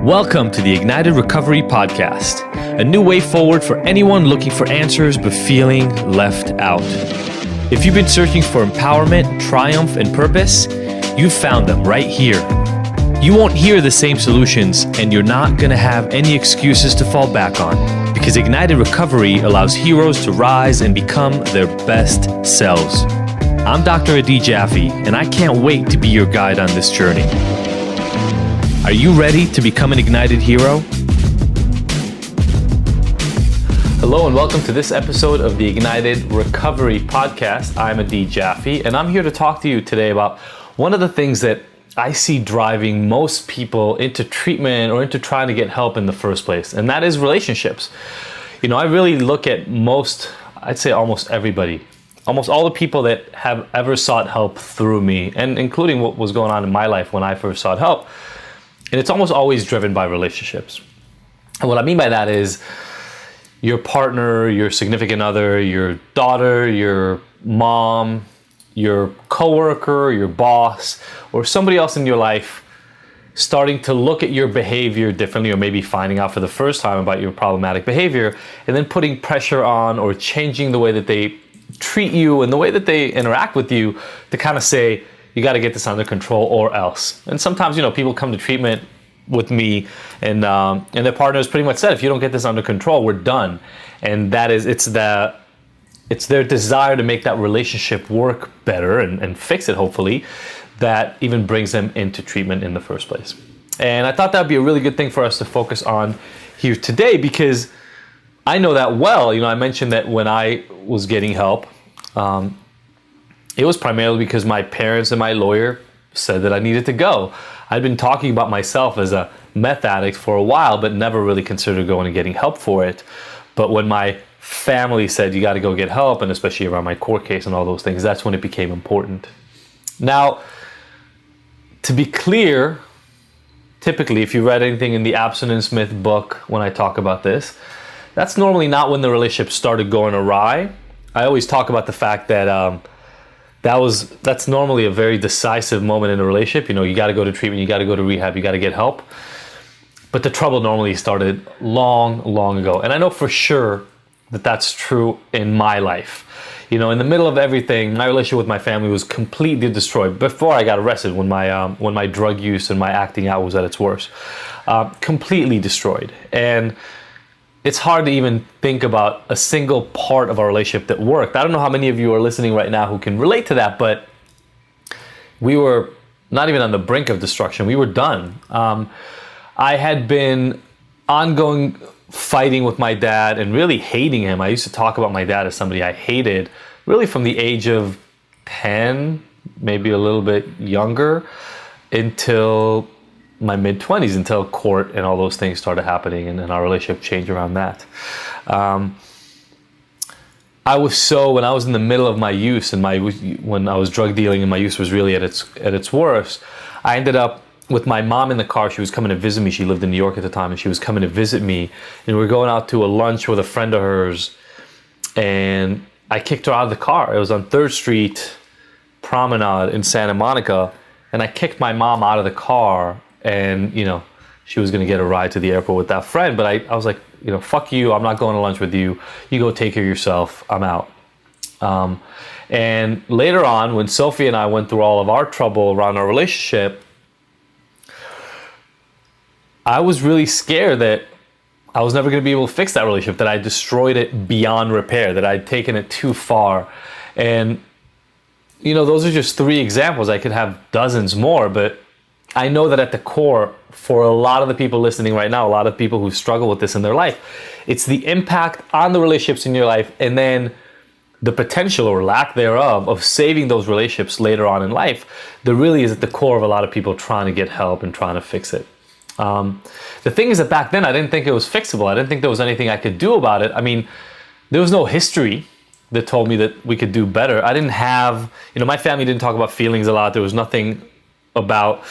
Welcome to the Ignited Recovery podcast, a new way forward for anyone looking for answers but feeling left out. If you've been searching for empowerment, triumph, and purpose, you've found them right here. You won't hear the same solutions, and you're not going to have any excuses to fall back on, because Ignited Recovery allows heroes to rise and become their best selves. I'm Dr. Addict, and I can't wait to be your guide on this journey. Are you ready to become an ignited hero? Hello and welcome to this episode of the Ignited Recovery podcast. I'm Addict, and I'm here to talk to you today about one of the things that I see driving most people into treatment or into trying to get help in the first place, and that is relationships. You know, I really look at I'd say almost everybody, almost all the people that have ever sought help through me, and including what was going on in my life when I first sought help. And it's almost always driven by relationships. And what I mean by that is your partner, your significant other, your daughter, your mom, your coworker, your boss, or somebody else in your life starting to look at your behavior differently, or maybe finding out for the first time about your problematic behavior, and then putting pressure on or changing the way that they treat you and the way that they interact with you to kind of say, you got to get this under control or else. And sometimes, you know, people come to treatment with me and their partners pretty much said, if you don't get this under control, we're done. And that is, it's their desire to make that relationship work better and fix it, hopefully, that even brings them into treatment in the first place. And I thought that'd be a really good thing for us to focus on here today, because I know that well. You know, I mentioned that when I was getting help, it was primarily because my parents and my lawyer said that I needed to go. I'd been talking about myself as a meth addict for a while, but never really considered going and getting help for it. But when my family said, you got to go get help, and especially around my court case and all those things, that's when it became important. Now, to be clear, typically, if you read anything in the Abstinence Myth book, when I talk about this, that's normally not when the relationship started going awry. I always talk about the fact that that's normally a very decisive moment in a relationship. You know, you got to go to treatment, you got to go to rehab, you got to get help. But the trouble normally started long ago. And I know for sure that that's true in my life. You know, in the middle of everything, my relationship with my family was completely destroyed before I got arrested, when my drug use and my acting out was at its worst. Completely destroyed. And it's hard to even think about a single part of our relationship that worked. I don't know how many of you are listening right now who can relate to that, but we were not even on the brink of destruction. We were done. I had been ongoing fighting with my dad and really hating him. I used to talk about my dad as somebody I hated really from the age of 10, maybe a little bit younger, until my mid-20s, until court and all those things started happening, and then our relationship changed around that. When I was in the middle of my use and when I was drug dealing and my use was really at its worst, I ended up with my mom in the car. She was coming to visit me. She lived in New York at the time, and she was coming to visit me, and we were going out to a lunch with a friend of hers, and I kicked her out of the car. It was on 3rd Street Promenade in Santa Monica, and I kicked my mom out of the car. And, you know, she was going to get a ride to the airport with that friend. But I was like, you know, fuck you. I'm not going to lunch with you. You go take care of yourself. I'm out. And later on, when Sophie and I went through all of our trouble around our relationship, I was really scared that I was never going to be able to fix that relationship, that I destroyed it beyond repair, that I'd taken it too far. And, you know, those are just 3 examples. I could have dozens more, but I know that at the core, for a lot of the people listening right now, a lot of people who struggle with this in their life, it's the impact on the relationships in your life, and then the potential or lack thereof of saving those relationships later on in life that really is at the core of a lot of people trying to get help and trying to fix it. The thing is that back then, I didn't think it was fixable. I didn't think there was anything I could do about it. I mean, there was no history that told me that we could do better. I didn't have, you know, my family didn't talk about feelings a lot. There was nothing about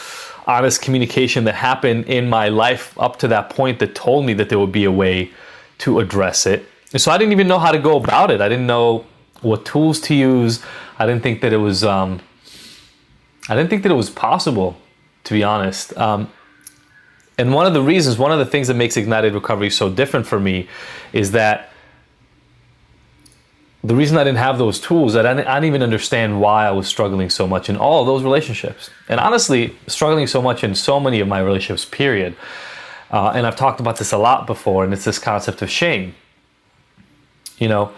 honest communication that happened in my life up to that point that told me that there would be a way to address it. And so I didn't even know how to go about it. I didn't know what tools to use. I didn't think that it was possible, to be honest. And one of the things that makes Ignited Recovery so different for me is that the reason I didn't have those tools, that I didn't even understand why I was struggling so much in all of those relationships. And honestly, struggling so much in so many of my relationships, period. And I've talked about this a lot before, and it's this concept of shame. You know,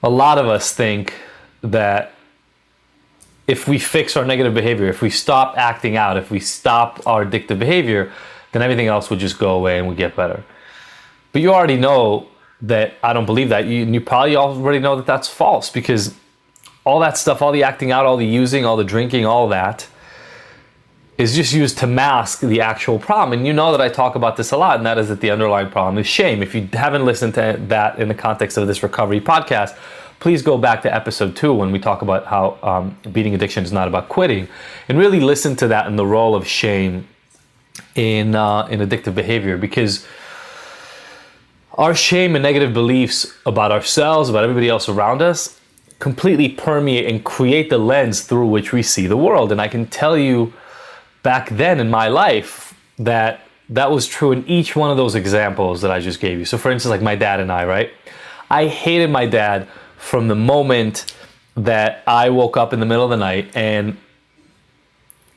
a lot of us think that if we fix our negative behavior, if we stop acting out, if we stop our addictive behavior, then everything else would just go away and we get better. But you already know that I don't believe that. You probably already know that that's false, because all that stuff, all the acting out, all the using, all the drinking, all that is just used to mask the actual problem. And you know that I talk about this a lot, and that is that the underlying problem is shame. If you haven't listened to that in the context of this recovery podcast, please go back to episode 2 when we talk about how beating addiction is not about quitting, and really listen to that and the role of shame in addictive behavior, because our shame and negative beliefs about ourselves, about everybody else around us, completely permeate and create the lens through which we see the world. And I can tell you back then in my life that was true in each one of those examples that I just gave you. So for instance, like my dad and I, right? I hated my dad from the moment that I woke up in the middle of the night and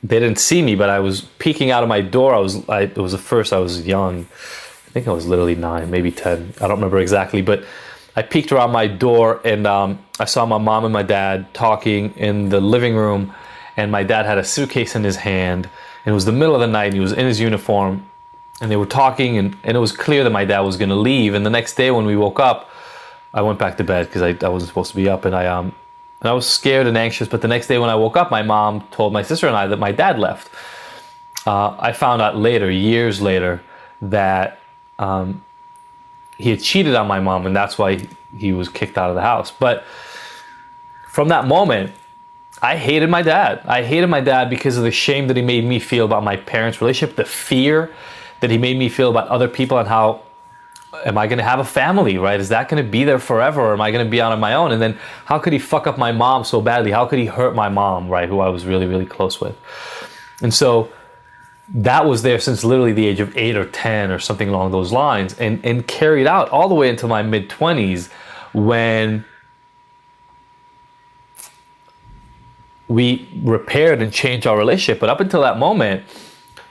they didn't see me, but I was peeking out of my door. It was the first, I was young. I think I was literally 9, maybe 10. I don't remember exactly, but I peeked around my door and I saw my mom and my dad talking in the living room, and my dad had a suitcase in his hand, and it was the middle of the night and he was in his uniform, and they were talking, and it was clear that my dad was gonna leave. And the next day when we woke up, I went back to bed because I wasn't supposed to be up, and I was scared and anxious. But the next day when I woke up, my mom told my sister and I that my dad left. I found out later, years later, that he had cheated on my mom, and that's why he was kicked out of the house. But from that moment, I hated my dad. I hated my dad because of the shame that he made me feel about my parents' relationship, the fear that he made me feel about other people, and how, am I going to have a family, right? Is that going to be there forever, or am I going to be out on my own? And then how could he fuck up my mom so badly? How could he hurt my mom, right, who I was really, really close with? And so that was there since literally the age of 8 or 10 or something along those lines, and carried out all the way into my mid-20s, when we repaired and changed our relationship. But up until that moment,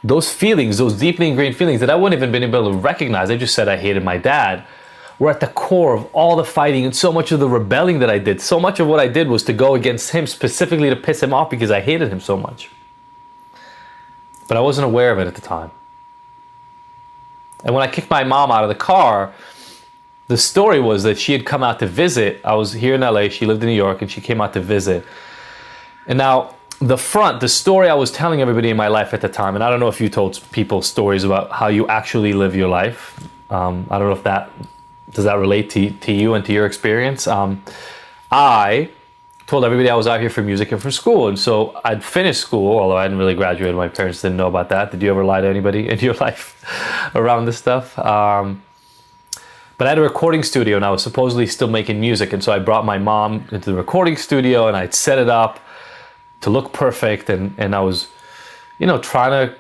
those feelings, those deeply ingrained feelings that I wouldn't even been able to recognize, I just said I hated my dad, were at the core of all the fighting and so much of the rebelling that I did. So much of what I did was to go against him, specifically to piss him off because I hated him so much. But I wasn't aware of it at the time. And when I kicked my mom out of the car, the story was that she had come out to visit. I was here in LA, she lived in New York, and she came out to visit. And now the story I was telling everybody in my life at the time, and I don't know if you told people stories about how you actually live your life. I don't know if does that relate to you and to your experience. I told everybody I was out here for music and for school. And so I'd finished school, although I didn't really graduate. My parents didn't know about that. Did you ever lie to anybody in your life around this stuff? But I had a recording studio, and I was supposedly still making music. And so I brought my mom into the recording studio, and I'd set it up to look perfect. And I was, trying to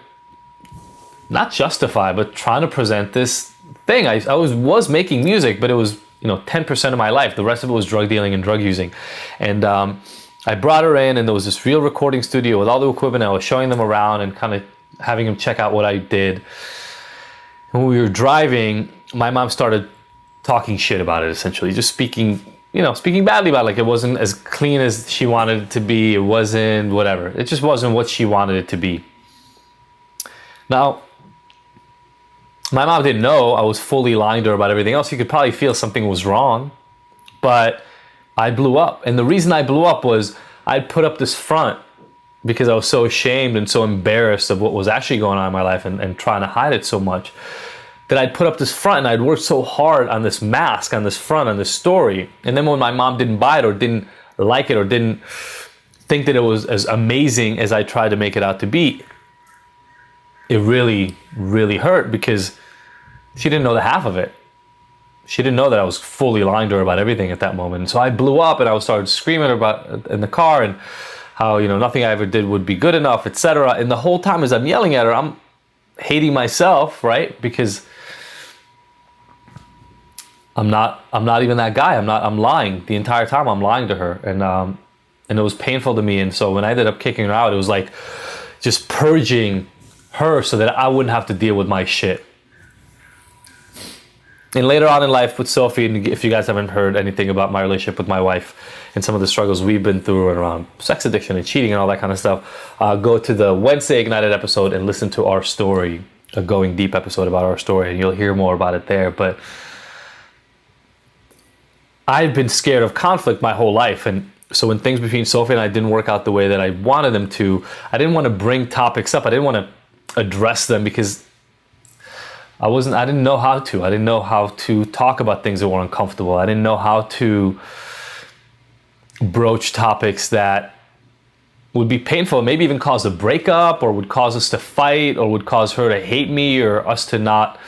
not justify, but trying to present this thing. I was making music, but it was 10% of my life. The rest of it was drug dealing and drug using. And I brought her in, and there was this real recording studio with all the equipment. I was showing them around and kind of having them check out what I did. And when we were driving, my mom started talking shit about it, essentially, just speaking badly about it. Like, it wasn't as clean as she wanted it to be. It wasn't whatever. It just wasn't what she wanted it to be. Now, my mom didn't know I was fully lying to her about everything else. You could probably feel something was wrong, but I blew up. And the reason I blew up was I'd put up this front because I was so ashamed and so embarrassed of what was actually going on in my life, and trying to hide it so much, that I'd put up this front, and I'd worked so hard on this mask, on this front, on this story. And then when my mom didn't buy it, or didn't like it, or didn't think that it was as amazing as I tried to make it out to be, it really, really hurt, because she didn't know the half of it. She didn't know that I was fully lying to her about everything at that moment. And so I blew up, and I started screaming about in the car, and how nothing I ever did would be good enough, etc. And the whole time as I'm yelling at her, hating myself, right? Because I'm not even that guy. I'm lying the entire time. I'm lying to her, and it was painful to me. And so when I ended up kicking her out, it was like just purging her so that I wouldn't have to deal with my shit. And later on in life with Sophie, and if you guys haven't heard anything about my relationship with my wife and some of the struggles we've been through around sex addiction and cheating and all that kind of stuff, go to the Wednesday Ignited episode and listen to our story, a going deep episode about our story, and you'll hear more about it there. But I've been scared of conflict my whole life. And so when things between Sophie and I didn't work out the way that I wanted them to, I didn't want to bring topics up. I didn't want to address them because I didn't know how to. I didn't know how to talk about things that were uncomfortable. I didn't know how to broach topics that would be painful, maybe even cause a breakup, or would cause us to fight, or would cause her to hate me, or us to not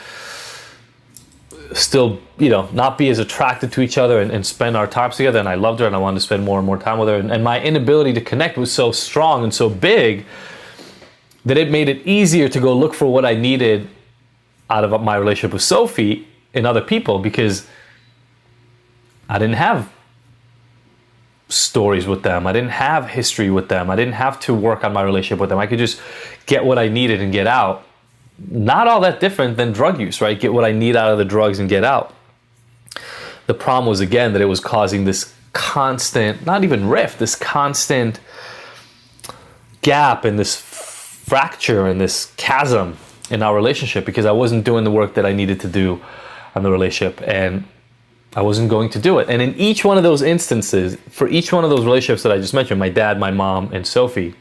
not be as attracted to each other and spend our time together. And I loved her and I wanted to spend more and more time with her. And my inability to connect was so strong and so big that it made it easier to go look for what I needed out of my relationship with Sophie in other people, because I didn't have stories with them. I didn't have history with them. I didn't have to work on my relationship with them. I could just get what I needed and get out. Not all that different than drug use, right? Get what I need out of the drugs and get out. The problem was, again, that it was causing this constant, not even rift, this constant gap and this fracture and this chasm in our relationship, because I wasn't doing the work that I needed to do on the relationship, and I wasn't going to do it. And in each one of those instances, for each one of those relationships that I just mentioned, my dad, my mom, and Sophie,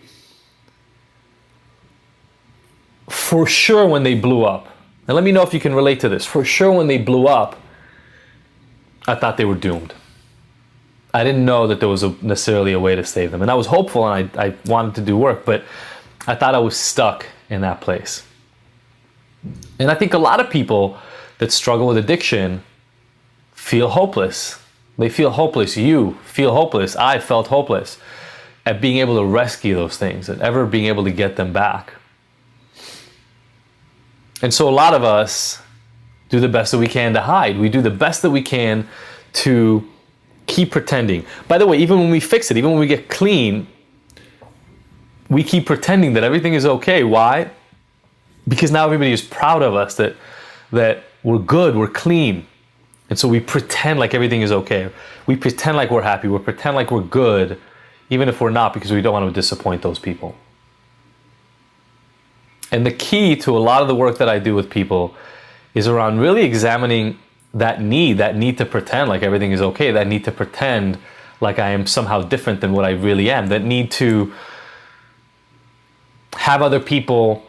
for sure when they blew up, and let me know if you can relate to this, for sure when they blew up, I thought they were doomed. I didn't know that there was necessarily a way to save them. And I was hopeful and I wanted to do work, but I thought I was stuck in that place. And I think a lot of people that struggle with addiction feel hopeless. They feel hopeless. You feel hopeless. I felt hopeless at being able to rescue those things and ever being able to get them back. And so a lot of us do the best that we can to hide. We do the best that we can to keep pretending. By the way, even when we fix it, even when we get clean, we keep pretending that everything is okay. Why? Because now everybody is proud of us, that we're good, we're clean. And so we pretend like everything is okay. We pretend like we're happy. We pretend like we're good, even if we're not, because we don't want to disappoint those people. And the key to a lot of the work that I do with people is around really examining that need to pretend like everything is okay, that need to pretend like I am somehow different than what I really am, that need to have other people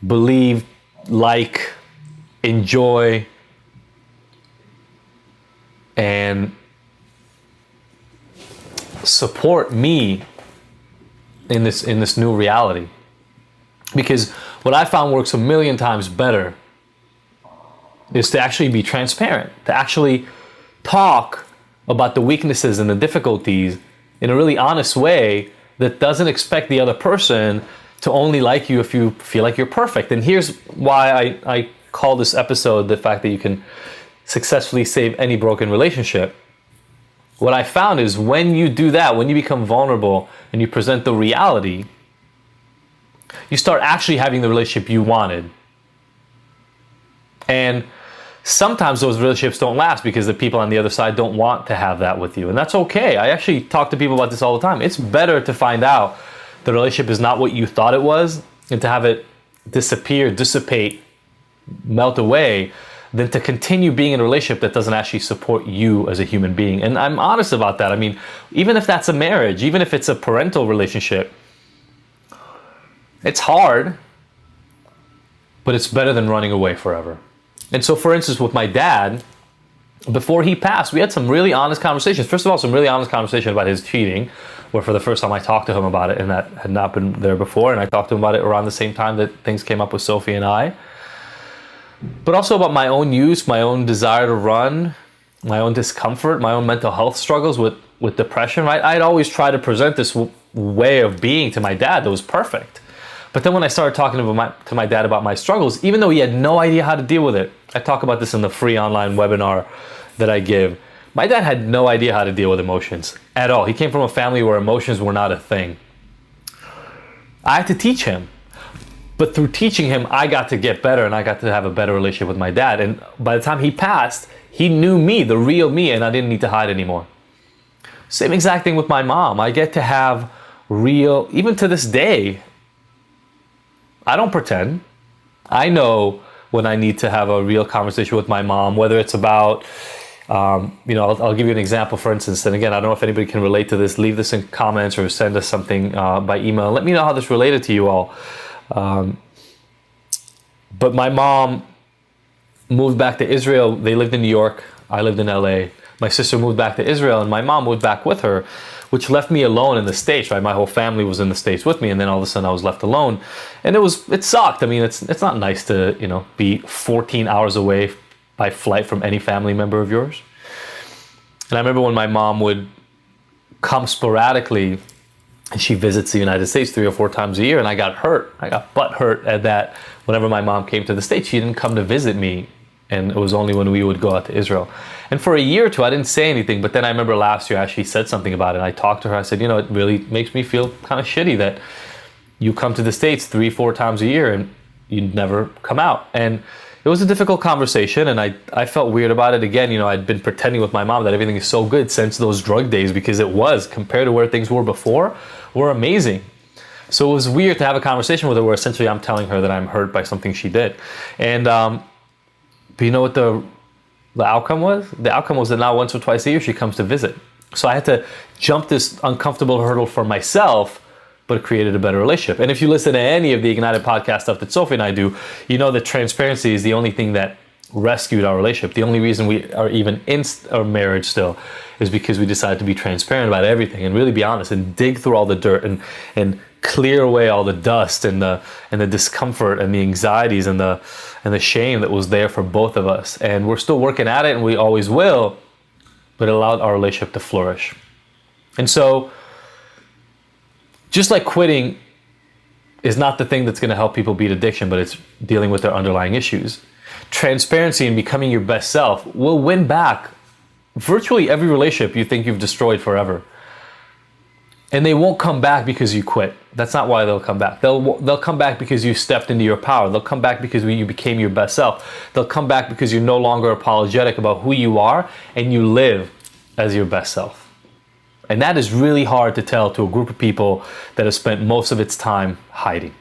believe, like, enjoy, and support me in this new reality. Because what I found works a million times better is to actually be transparent, to actually talk about the weaknesses and the difficulties in a really honest way that doesn't expect the other person to only like you if you feel like you're perfect. And here's why I call this episode the fact that you can successfully save any broken relationship. What I found is when you do that, when you become vulnerable and you present the reality, you start actually having the relationship you wanted. And sometimes those relationships don't last because the people on the other side don't want to have that with you. And that's okay. I actually talk to people about this all the time. It's better to find out the relationship is not what you thought it was and to have it disappear, dissipate, melt away, than to continue being in a relationship that doesn't actually support you as a human being. And I'm honest about that. I mean, even if that's a marriage, even if it's a parental relationship, it's hard, but it's better than running away forever. And so, for instance, with my dad, before he passed, we had some really honest conversations. First of all, some really honest conversation about his cheating, where for the first time I talked to him about it, and that had not been there before. And I talked to him about it around the same time that things came up with Sophie and I. But also about my own use, my own desire to run, my own discomfort, my own mental health struggles with depression, right? I'd always try to present this way of being to my dad that was perfect. But then when I started talking to my dad about my struggles, even though he had no idea how to deal with it, I talk about this in the free online webinar that I give. My dad had no idea how to deal with emotions at all. He came from a family where emotions were not a thing. I had to teach him. But through teaching him, I got to get better and I got to have a better relationship with my dad. And by the time he passed, he knew me, the real me, and I didn't need to hide anymore. Same exact thing with my mom. I get to have real, even to this day, I don't pretend. I know when I need to have a real conversation with my mom, whether it's about, I'll give you an example, for instance. And again, I don't know if anybody can relate to this. Leave this in comments or send us something by email. Let me know how this related to you all. But my mom moved back to Israel. They lived in New York. I lived in LA. My sister moved back to Israel and my mom moved back with her, which left me alone in the States, right? My whole family was in the States with me, and then all of a sudden I was left alone. And it sucked. I mean, it's not nice to, be 14 hours away by flight from any family member of yours. And I remember when my mom would come sporadically, and she visits the United States 3 or 4 times a year, and I got hurt. I got butt hurt at that. Whenever my mom came to the States, she didn't come to visit me, and it was only when we would go out to Israel. And for a year or two, I didn't say anything, but then I remember last year I actually said something about it. And I talked to her. I said, it really makes me feel kind of shitty that you come to the States 3, 4 times a year and you never come out. And it was a difficult conversation, and I felt weird about it. Again, I'd been pretending with my mom that everything is so good since those drug days, because it was, compared to where things were before, were amazing. So it was weird to have a conversation with her where essentially I'm telling her that I'm hurt by something she did. And but you know what the outcome was? The outcome was that now once or twice a year she comes to visit. So I had to jump this uncomfortable hurdle for myself, but it created a better relationship. And if you listen to any of the Ignited podcast stuff that Sophie and I do, you know that transparency is the only thing that rescued our relationship. The only reason we are even in our marriage still is because we decided to be transparent about everything and really be honest and dig through all the dirt and clear away all the dust and the discomfort and the anxieties and the shame that was there for both of us. And we're still working at it, and we always will, but it allowed our relationship to flourish. And so just like quitting is not the thing that's going to help people beat addiction, but it's dealing with their underlying issues. Transparency and becoming your best self will win back virtually every relationship you think you've destroyed forever. And they won't come back because you quit. That's not why they'll come back. They'll come back because you stepped into your power. They'll come back because you became your best self. They'll come back because you're no longer apologetic about who you are and you live as your best self. And that is really hard to tell to a group of people that have spent most of its time hiding.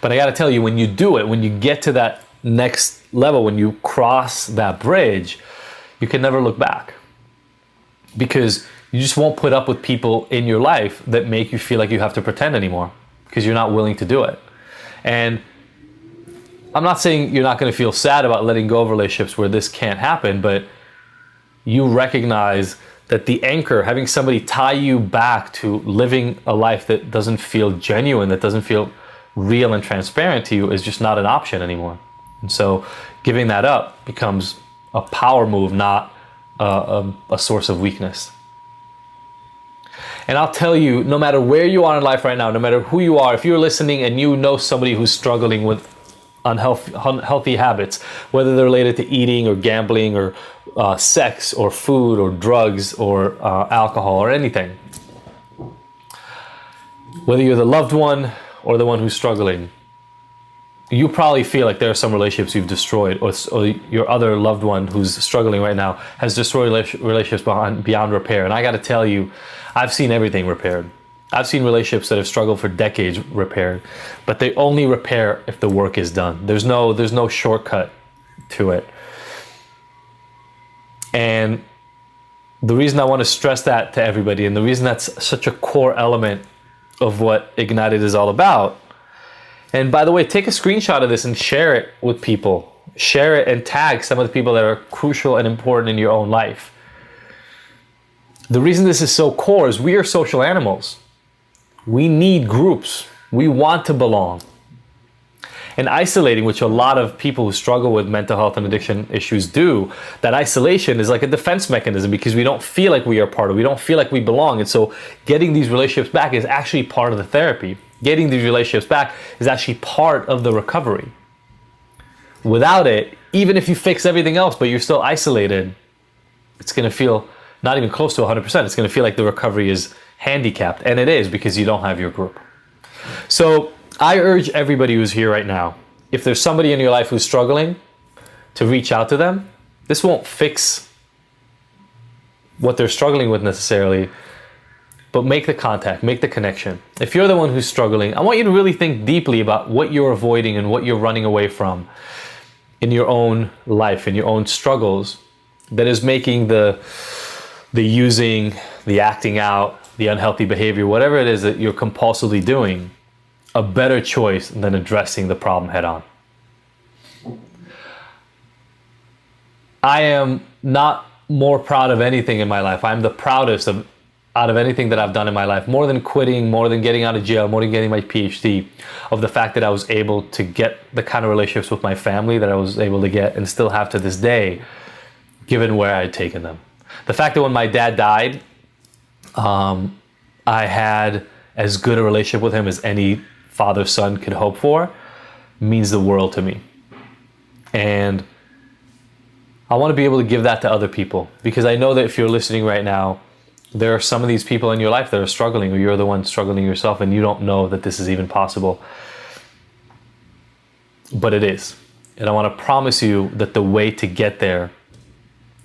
But I got to tell you, when you do it, when you get to that next level, when you cross that bridge, you can never look back. Because you just won't put up with people in your life that make you feel like you have to pretend anymore, because you're not willing to do it. And I'm not saying you're not going to feel sad about letting go of relationships where this can't happen, but you recognize that the anchor, having somebody tie you back to living a life that doesn't feel genuine, that doesn't feel real and transparent to you, is just not an option anymore. And so giving that up becomes a power move, not a source of weakness. And I'll tell you, no matter where you are in life right now, no matter who you are, if you're listening and you know somebody who's struggling with unhealthy habits, whether they're related to eating or gambling or sex or food or drugs or alcohol or anything, whether you're the loved one or the one who's struggling, you probably feel like there are some relationships you've destroyed, or your other loved one who's struggling right now has destroyed relationships beyond repair. And I got to tell you, I've seen everything repaired. I've seen relationships that have struggled for decades repaired, but they only repair if the work is done. There's no shortcut to it. And the reason I want to stress that to everybody, and the reason that's such a core element of what Ignited is all about. And by the way, take a screenshot of this and share it with people. Share it and tag some of the people that are crucial and important in your own life. The reason this is so core is we are social animals. We need groups. We want to belong. And isolating, which a lot of people who struggle with mental health and addiction issues do, that isolation is like a defense mechanism because we don't feel like we are part of it. We don't feel like we belong. And so getting these relationships back is actually part of the therapy. getting these relationships back is actually part of the recovery. Without it, even if you fix everything else, but you're still isolated, it's going to feel not even close to 100%. It's going to feel like the recovery is handicapped. And it is, because you don't have your group. So I urge everybody who's here right now, if there's somebody in your life who's struggling, to reach out to them. This won't fix what they're struggling with necessarily, but make the contact, make the connection. If you're the one who's struggling, I want you to really think deeply about what you're avoiding and what you're running away from in your own life, in your own struggles, that is making the using, the acting out, the unhealthy behavior, whatever it is that you're compulsively doing, a better choice than addressing the problem head on. I am not more proud of anything in my life. I'm the proudest out of anything that I've done in my life, more than quitting, more than getting out of jail, more than getting my PhD, of the fact that I was able to get the kind of relationships with my family that I was able to get and still have to this day, given where I had taken them. The fact that when my dad died, I had as good a relationship with him as any father-son could hope for, means the world to me. And I want to be able to give that to other people, because I know that if you're listening right now, there are some of these people in your life that are struggling, or you're the one struggling yourself and you don't know that this is even possible. But it is. And I want to promise you that the way to get there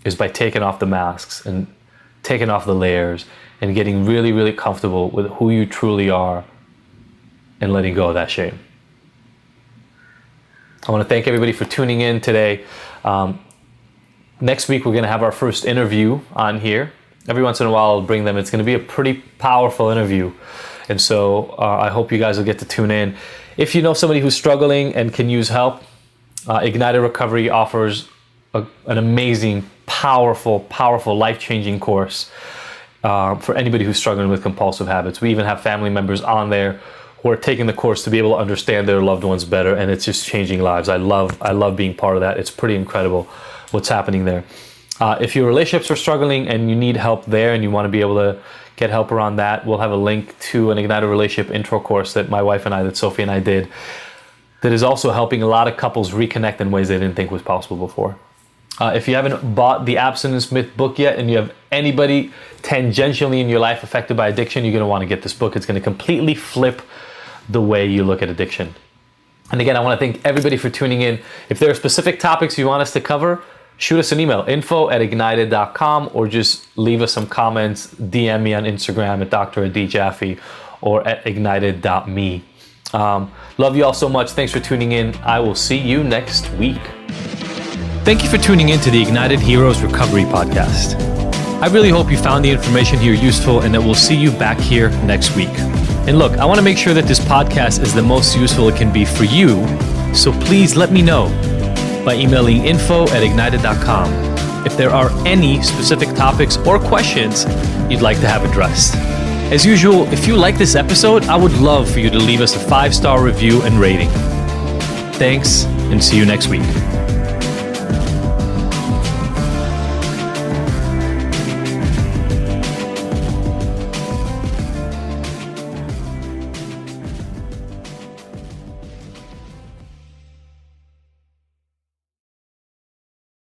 is by taking off the masks and taking off the layers and getting really, really comfortable with who you truly are and letting go of that shame. I want to thank everybody for tuning in today. Next week, we're going to have our first interview on here. Every once in a while, I'll bring them. It's going to be a pretty powerful interview. And so I hope you guys will get to tune in. If you know somebody who's struggling and can use help, Ignited Recovery offers an amazing, powerful, life-changing course for anybody who's struggling with compulsive habits. We even have family members on there who are taking the course to be able to understand their loved ones better, and it's just changing lives. I love being part of that. It's pretty incredible what's happening there. If your relationships are struggling and you need help there and you want to be able to get help around that, we'll have a link to an Ignited Relationship intro course that my wife and I, that Sophie and I did, that is also helping a lot of couples reconnect in ways they didn't think was possible before. If you haven't bought the Abstinence Myth book yet and you have anybody tangentially in your life affected by addiction, you're going to want to get this book. It's going to completely flip the way you look at addiction. And again, I want to thank everybody for tuning in. If there are specific topics you want us to cover, shoot us an email, info@ignited.com, or just leave us some comments, DM me on Instagram at Dr. Adi Jaffe or at ignited.me. Love you all so much. Thanks for tuning in. I will see you next week. Thank you for tuning in to the Ignited Heroes Recovery Podcast. I really hope you found the information here useful and that we'll see you back here next week. And look, I want to make sure that this podcast is the most useful it can be for you, so please let me know by emailing info@ignited.com if there are any specific topics or questions you'd like to have addressed. As usual, if you like this episode, I would love for you to leave us a 5-star review and rating. Thanks, and see you next week.